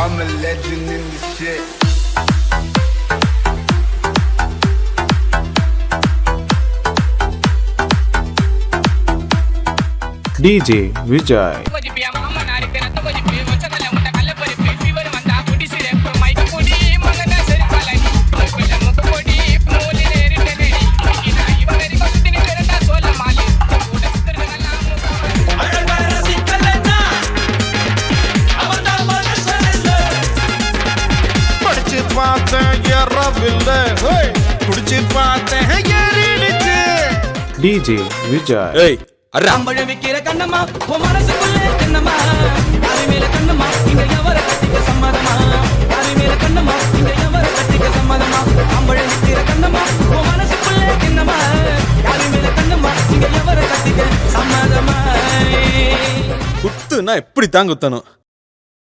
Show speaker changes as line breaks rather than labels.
I'm a legend in this shit.
DJ Vijay. DJ Vijay.
Hey,
அம்பழ விக்கிற கண்ணம்மா உன் மனசுக்குள்ளே கண்ணம்மா யாரு மேல கண்ணம்மா இங்க எவர கட்டிக்க சம்மதமா யாரு மேல கண்ணம்மா இங்க எவர கட்டிக்க சம்மதமா அம்பழ விக்கிற கண்ணம்மா உன் மனசுக்குள்ளே கண்ணம்மா யாரு மேல கண்ணம்மா இங்க எவர கட்டிக்க சம்மதமா
குத்துனா எப்படி தான் குத்தணும்.